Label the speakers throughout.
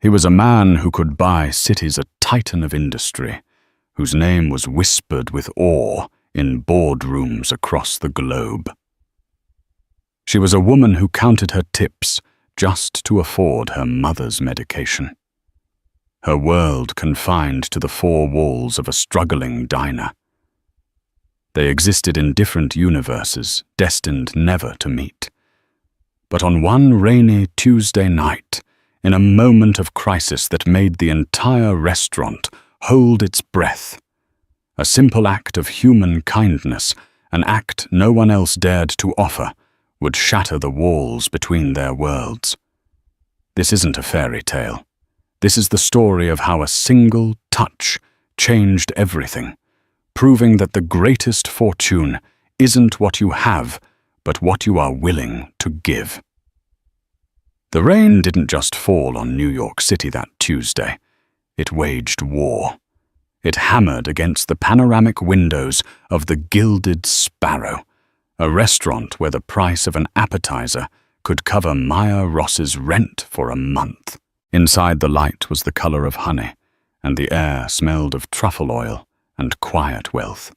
Speaker 1: He was a man who could buy cities, a titan of industry, whose name was whispered with awe in boardrooms across the globe. She was a woman who counted her tips just to afford her mother's medication. Her world confined to the four walls of a struggling diner. They existed in different universes, destined never to meet. But on one rainy Tuesday night, in a moment of crisis that made the entire restaurant hold its breath, a simple act of human kindness, an act no one else dared to offer, would shatter the walls between their worlds. This isn't a fairy tale. This is the story of how a single touch changed everything, proving that the greatest fortune isn't what you have, but what you are willing to give. The rain didn't just fall on New York City that Tuesday. It waged war. It hammered against the panoramic windows of the Gilded Sparrow, a restaurant where the price of an appetizer could cover Maya Ross's rent for a month. Inside, the light was the color of honey, and the air smelled of truffle oil and quiet wealth.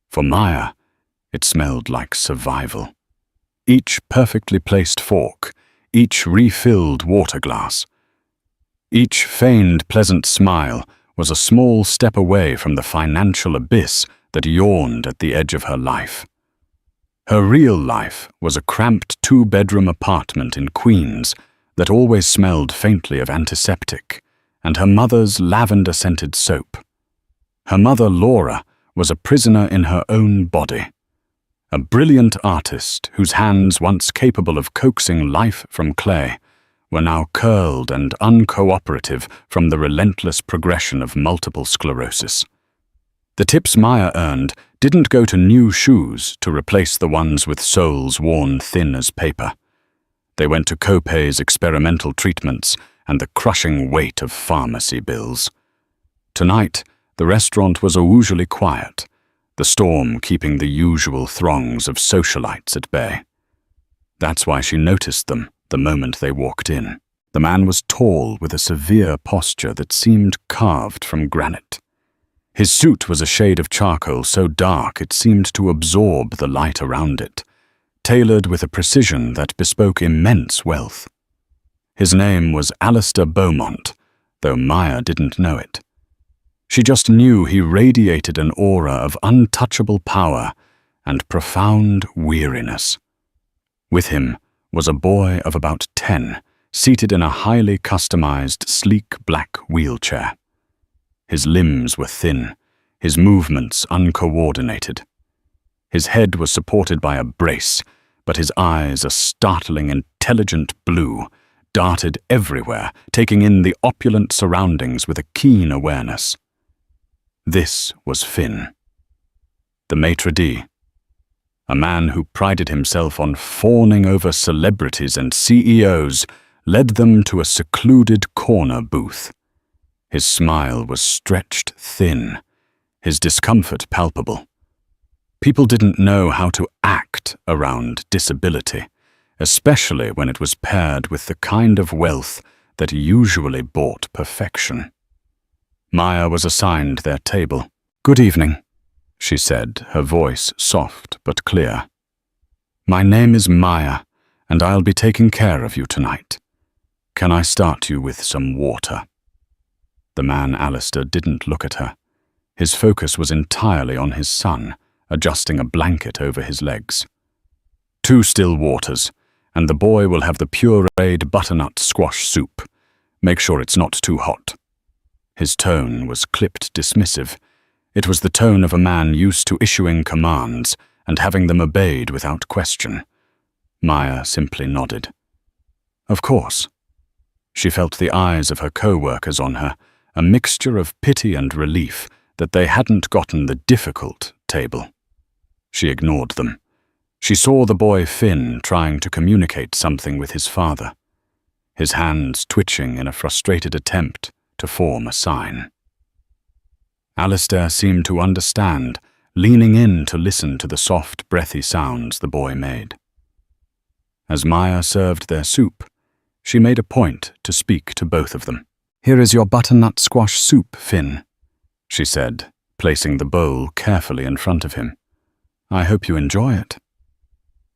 Speaker 1: For Maya, it smelled like survival. Each perfectly placed fork, each refilled water glass, each feigned pleasant smile was a small step away from the financial abyss that yawned at the edge of her life. Her real life was a cramped two-bedroom apartment in Queens that always smelled faintly of antiseptic, and her mother's lavender-scented soap. Her mother, Laura, was a prisoner in her own body. A brilliant artist whose hands, once capable of coaxing life from clay, were now curled and uncooperative from the relentless progression of multiple sclerosis. The tips Maya earned didn't go to new shoes to replace the ones with soles worn thin as paper. They went to co-pays, experimental treatments, and the crushing weight of pharmacy bills. Tonight, the restaurant was unusually quiet, the storm keeping the usual throngs of socialites at bay. That's why she noticed them the moment they walked in. The man was tall with a severe posture that seemed carved from granite. His suit was a shade of charcoal so dark it seemed to absorb the light around it, tailored with a precision that bespoke immense wealth. His name was Alistair Beaumont, though Maya didn't know it. She just knew he radiated an aura of untouchable power and profound weariness. With him was a boy of about 10, seated in a highly customized, sleek black wheelchair. His limbs were thin, his movements uncoordinated. His head was supported by a brace, but his eyes, a startling, intelligent blue, darted everywhere, taking in the opulent surroundings with a keen awareness. This was Finn, the maitre d', a man who prided himself on fawning over celebrities and CEOs, led them to a secluded corner booth. His smile was stretched thin, his discomfort palpable. People didn't know how to act around disability, especially when it was paired with the kind of wealth that usually bought perfection. Maya was assigned their table. "Good evening," she said, her voice soft but clear. "My name is Maya, and I'll be taking care of you tonight. Can I start you with some water?" The man, Alistair, didn't look at her. His focus was entirely on his son, adjusting a blanket over his legs. "2 still waters, and the boy will have the pureed butternut squash soup. Make sure it's not too hot." His tone was clipped dismissive. It was the tone of a man used to issuing commands and having them obeyed without question. Maya simply nodded. Of course. She felt the eyes of her co-workers on her, a mixture of pity and relief that they hadn't gotten the difficult table. She ignored them. She saw the boy Finn trying to communicate something with his father, his hands twitching in a frustrated attempt to form a sign. Alistair seemed to understand, leaning in to listen to the soft, breathy sounds the boy made. As Maya served their soup, she made a point to speak to both of them. "Here is your butternut squash soup, Finn," she said, placing the bowl carefully in front of him. "I hope you enjoy it."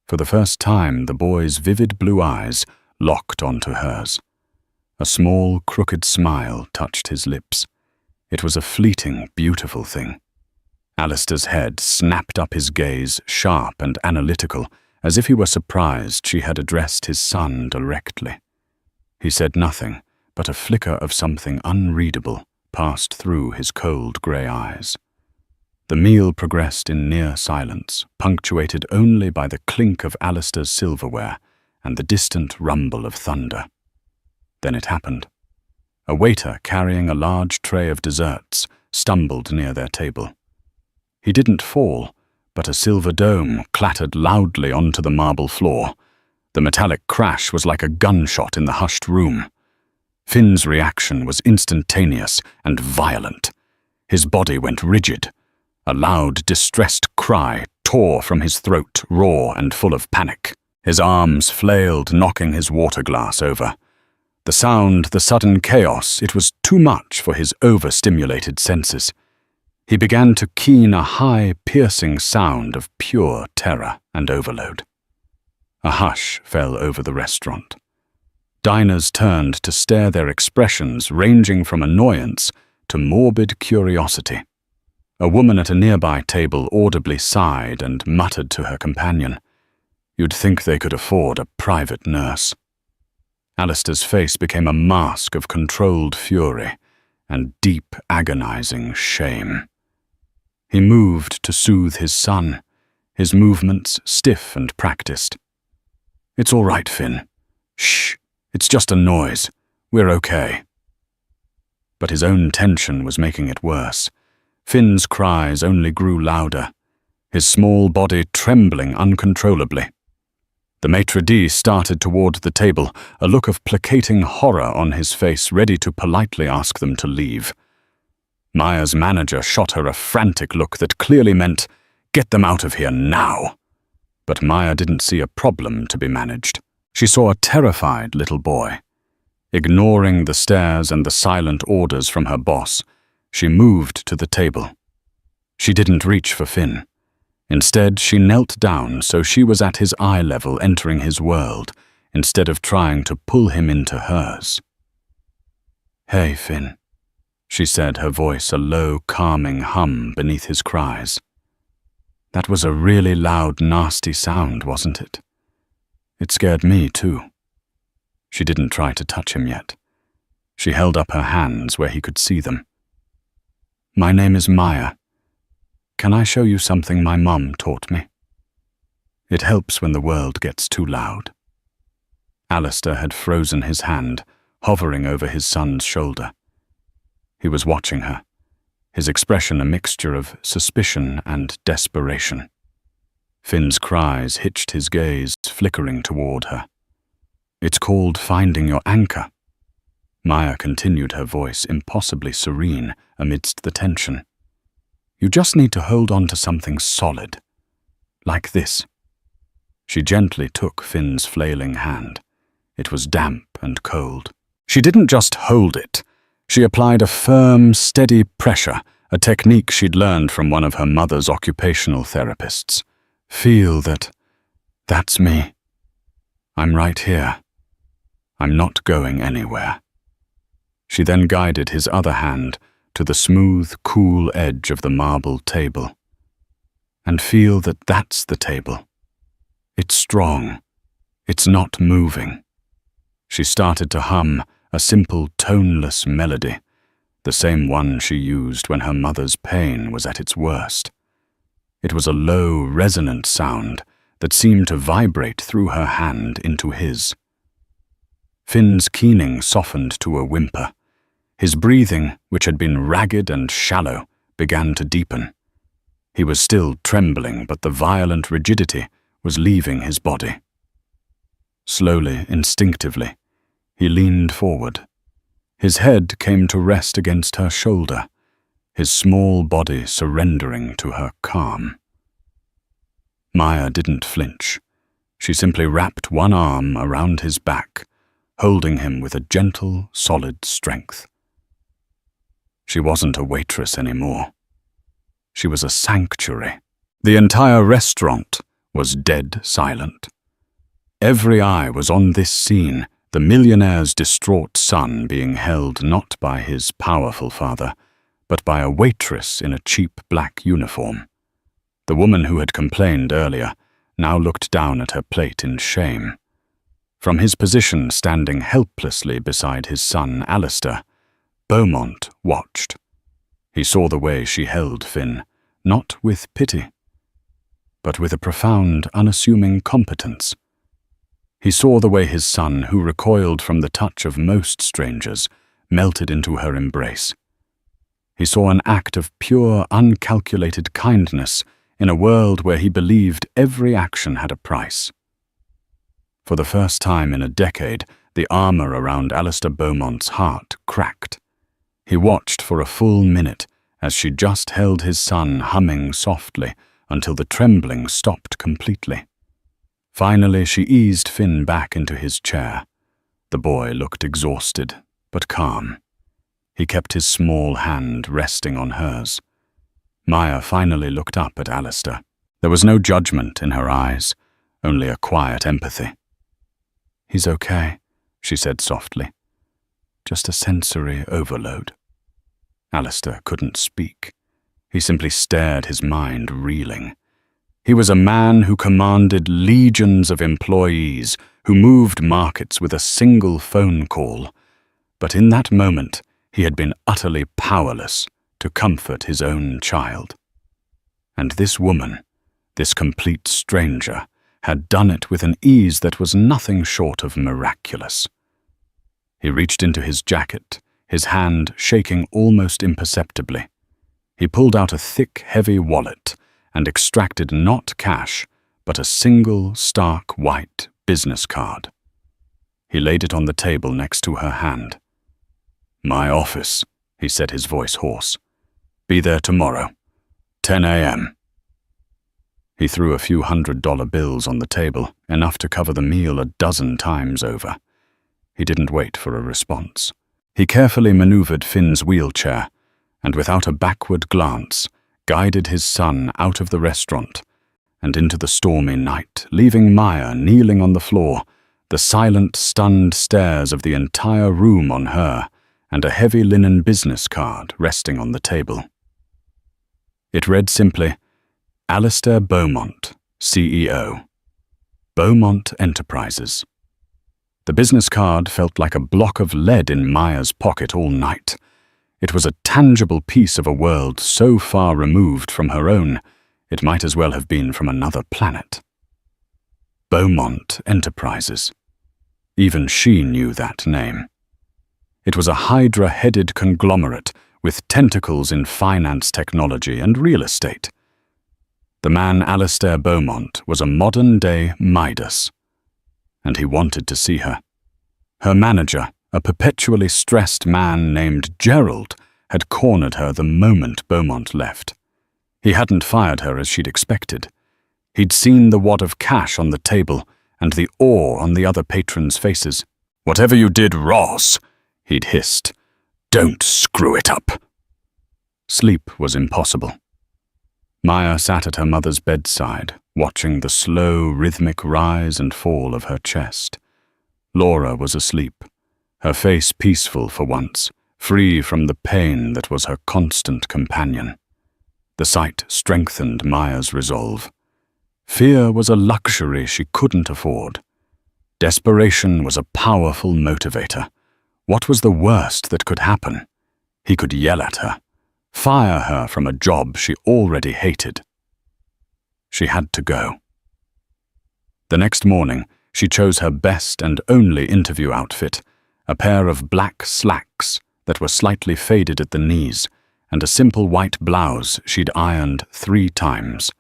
Speaker 1: For the first time, the boy's vivid blue eyes locked onto hers. A small, crooked smile touched his lips. It was a fleeting, beautiful thing. Alistair's head snapped up his gaze, sharp and analytical, as if he were surprised she had addressed his son directly. He said nothing, but a flicker of something unreadable passed through his cold grey eyes. The meal progressed in near silence, punctuated only by the clink of Alistair's silverware and the distant rumble of thunder. Then it happened. A waiter carrying a large tray of desserts stumbled near their table. He didn't fall, but a silver dome clattered loudly onto the marble floor. The metallic crash was like a gunshot in the hushed room. Finn's reaction was instantaneous and violent. His body went rigid. A loud, distressed cry tore from his throat, raw and full of panic. His arms flailed, knocking his water glass over. The sound, the sudden chaos, it was too much for his overstimulated senses. He began to keen a high, piercing sound of pure terror and overload. A hush fell over the restaurant. Diners turned to stare, their expressions ranging from annoyance to morbid curiosity. A woman at a nearby table audibly sighed and muttered to her companion, "You'd think they could afford a private nurse." Alistair's face became a mask of controlled fury and deep, agonizing shame. He moved to soothe his son, his movements stiff and practiced. "It's all right, Finn. Shh, it's just a noise. We're okay." But his own tension was making it worse. Finn's cries only grew louder, his small body trembling uncontrollably. The maitre d' started toward the table, a look of placating horror on his face, ready to politely ask them to leave. Maya's manager shot her a frantic look that clearly meant, "Get them out of here now." But Maya didn't see a problem to be managed. She saw a terrified little boy. Ignoring the stares and the silent orders from her boss, she moved to the table. She didn't reach for Finn. Instead, she knelt down so she was at his eye level, entering his world, instead of trying to pull him into hers. "Hey, Finn," she said, her voice a low, calming hum beneath his cries. "That was a really loud, nasty sound, wasn't it? It scared me, too." She didn't try to touch him yet. She held up her hands where he could see them. "My name is Maya. Can I show you something my mum taught me? It helps when the world gets too loud." Alistair had frozen his hand, hovering over his son's shoulder. He was watching her, his expression a mixture of suspicion and desperation. Finn's cries hitched his gaze, flickering toward her. "It's called finding your anchor." Maya continued, her voice impossibly serene amidst the tension. "You just need to hold on to something solid, like this." She gently took Finn's flailing hand. It was damp and cold. She didn't just hold it. She applied a firm, steady pressure, a technique she'd learned from one of her mother's occupational therapists. "Feel that. That's me. I'm right here. I'm not going anywhere." She then guided his other hand to the smooth, cool edge of the marble table. "And feel that that's the table. It's strong. It's not moving." She started to hum a simple, toneless melody, the same one she used when her mother's pain was at its worst. It was a low, resonant sound that seemed to vibrate through her hand into his. Finn's keening softened to a whimper. His breathing, which had been ragged and shallow, began to deepen. He was still trembling, but the violent rigidity was leaving his body. Slowly, instinctively, he leaned forward. His head came to rest against her shoulder, his small body surrendering to her calm. Maya didn't flinch. She simply wrapped one arm around his back, holding him with a gentle, solid strength. She wasn't a waitress anymore. She was a sanctuary. The entire restaurant was dead silent. Every eye was on this scene, the millionaire's distraught son being held not by his powerful father, but by a waitress in a cheap black uniform. The woman who had complained earlier now looked down at her plate in shame. From his position standing helplessly beside his son Alistair, Beaumont watched. He saw the way she held Finn, not with pity, but with a profound, unassuming competence. He saw the way his son, who recoiled from the touch of most strangers, melted into her embrace. He saw an act of pure, uncalculated kindness in a world where he believed every action had a price. For the first time in a decade, the armor around Alistair Beaumont's heart cracked. He watched for a full minute as she just held his son humming softly until the trembling stopped completely. Finally, she eased Finn back into his chair. The boy looked exhausted, but calm. He kept his small hand resting on hers. Maya finally looked up at Alistair. There was no judgment in her eyes, only a quiet empathy. "He's okay," she said softly. "Just a sensory overload." Alistair couldn't speak. He simply stared, his mind reeling. He was a man who commanded legions of employees, who moved markets with a single phone call. But in that moment, he had been utterly powerless to comfort his own child. And this woman, this complete stranger, had done it with an ease that was nothing short of miraculous. He reached into his jacket, his hand shaking almost imperceptibly. He pulled out a thick, heavy wallet and extracted not cash, but a single, stark, white business card. He laid it on the table next to her hand. "My office," he said, his voice hoarse. "Be there tomorrow, 10 a.m. He threw a few $100 bills on the table, enough to cover the meal a dozen times over. He didn't wait for a response. He carefully maneuvered Finn's wheelchair, and without a backward glance, guided his son out of the restaurant and into the stormy night, leaving Maya kneeling on the floor, the silent, stunned stares of the entire room on her, and a heavy linen business card resting on the table. It read simply, "Alistair Beaumont, CEO. Beaumont Enterprises." The business card felt like a block of lead in Maya's pocket all night. It was a tangible piece of a world so far removed from her own, it might as well have been from another planet. Beaumont Enterprises. Even she knew that name. It was a hydra-headed conglomerate with tentacles in finance technology and real estate. The man Alistair Beaumont was a modern-day Midas, and he wanted to see her. Her manager, a perpetually stressed man named Gerald, had cornered her the moment Beaumont left. He hadn't fired her as she'd expected. He'd seen the wad of cash on the table and the awe on the other patrons' faces. "Whatever you did, Ross," he'd hissed, "don't screw it up." Sleep was impossible. Maya sat at her mother's bedside, watching the slow, rhythmic rise and fall of her chest. Laura was asleep, her face peaceful for once, free from the pain that was her constant companion. The sight strengthened Maya's resolve. Fear was a luxury she couldn't afford. Desperation was a powerful motivator. What was the worst that could happen? He could yell at her, fire her from a job she already hated. She had to go. The next morning, she chose her best and only interview outfit, a pair of black slacks that were slightly faded at the knees, and a simple white blouse she'd ironed 3 times.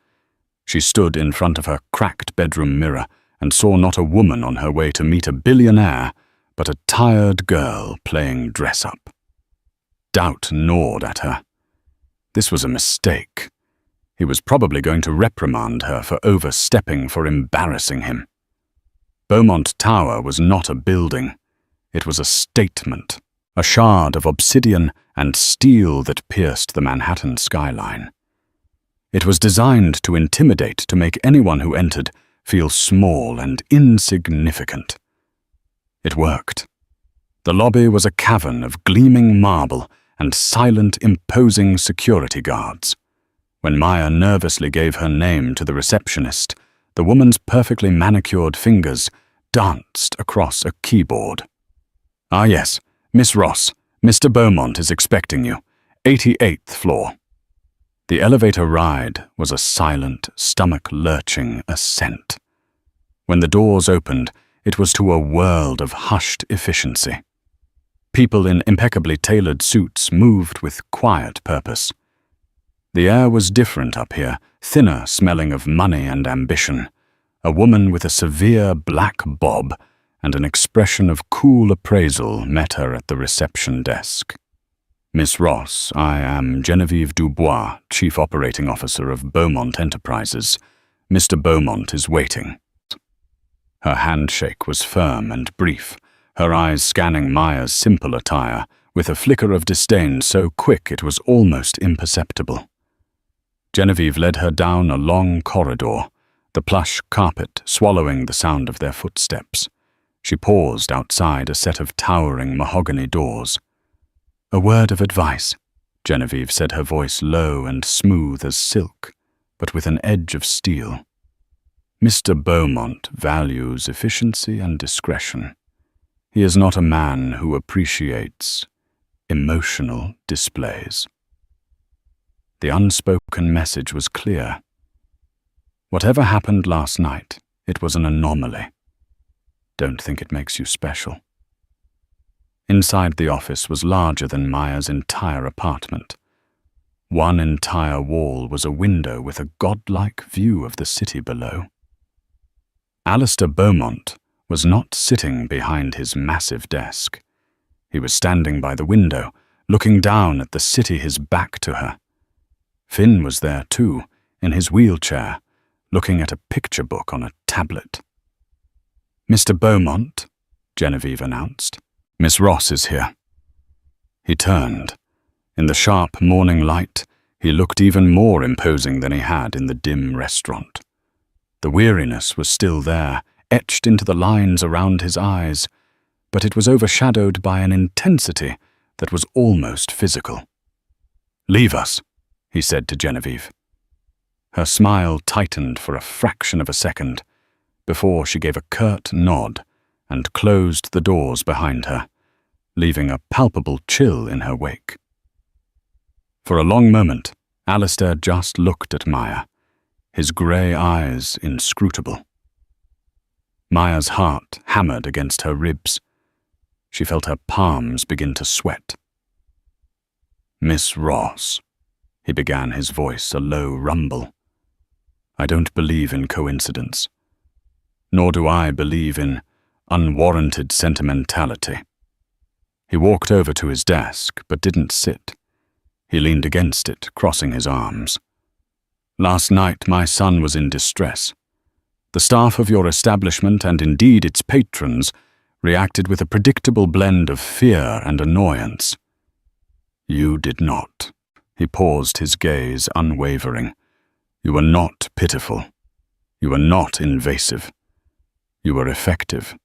Speaker 1: She stood in front of her cracked bedroom mirror and saw not a woman on her way to meet a billionaire, but a tired girl playing dress-up. Doubt gnawed at her. This was a mistake. He was probably going to reprimand her for overstepping, for embarrassing him. Beaumont Tower was not a building. It was a statement, a shard of obsidian and steel that pierced the Manhattan skyline. It was designed to intimidate, to make anyone who entered feel small and insignificant. It worked. The lobby was a cavern of gleaming marble and silent, imposing security guards. When Maya nervously gave her name to the receptionist, the woman's perfectly manicured fingers danced across a keyboard. "Ah yes, Miss Ross, Mr. Beaumont is expecting you. 88th floor." The elevator ride was a silent, stomach-lurching ascent. When the doors opened, it was to a world of hushed efficiency. People in impeccably tailored suits moved with quiet purpose. The air was different up here, thinner, smelling of money and ambition. A woman with a severe black bob and an expression of cool appraisal met her at the reception desk. "Miss Ross, I am Genevieve Dubois, Chief Operating Officer of Beaumont Enterprises. Mr. Beaumont is waiting." Her handshake was firm and brief, her eyes scanning Maya's simple attire, with a flicker of disdain so quick it was almost imperceptible. Genevieve led her down a long corridor, the plush carpet swallowing the sound of their footsteps. She paused outside a set of towering mahogany doors. "A word of advice," Genevieve said, her voice low and smooth as silk, but with an edge of steel. "Mr. Beaumont values efficiency and discretion. He is not a man who appreciates emotional displays." The unspoken message was clear. Whatever happened last night, it was an anomaly. Don't think it makes you special. Inside the office was larger than Maya's entire apartment. One entire wall was a window with a godlike view of the city below. Alistair Beaumont was not sitting behind his massive desk. He was standing by the window, looking down at the city, his back to her. Finn was there too, in his wheelchair, looking at a picture book on a tablet. "Mr. Beaumont," Genevieve announced. "Miss Ross is here." He turned. In the sharp morning light, he looked even more imposing than he had in the dim restaurant. The weariness was still there, etched into the lines around his eyes, but it was overshadowed by an intensity that was almost physical. "Leave us," he said to Genevieve. Her smile tightened for a fraction of a second, before she gave a curt nod and closed the doors behind her, leaving a palpable chill in her wake. For a long moment, Alistair just looked at Maya, his grey eyes inscrutable. Maya's heart hammered against her ribs. She felt her palms begin to sweat. "Miss Ross," he began, his voice a low rumble. "I don't believe in coincidence, nor do I believe in unwarranted sentimentality." He walked over to his desk, but didn't sit. He leaned against it, crossing his arms. "Last night my son was in distress. The staff of your establishment, and indeed its patrons, reacted with a predictable blend of fear and annoyance. You did not." He paused, his gaze unwavering. "You were not pitiful. You were not invasive. You were effective.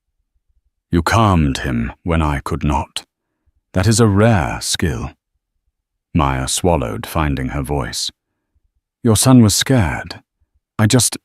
Speaker 1: You calmed him when I could not. That is a rare skill." Maya swallowed, finding her voice. "Your son was scared. I just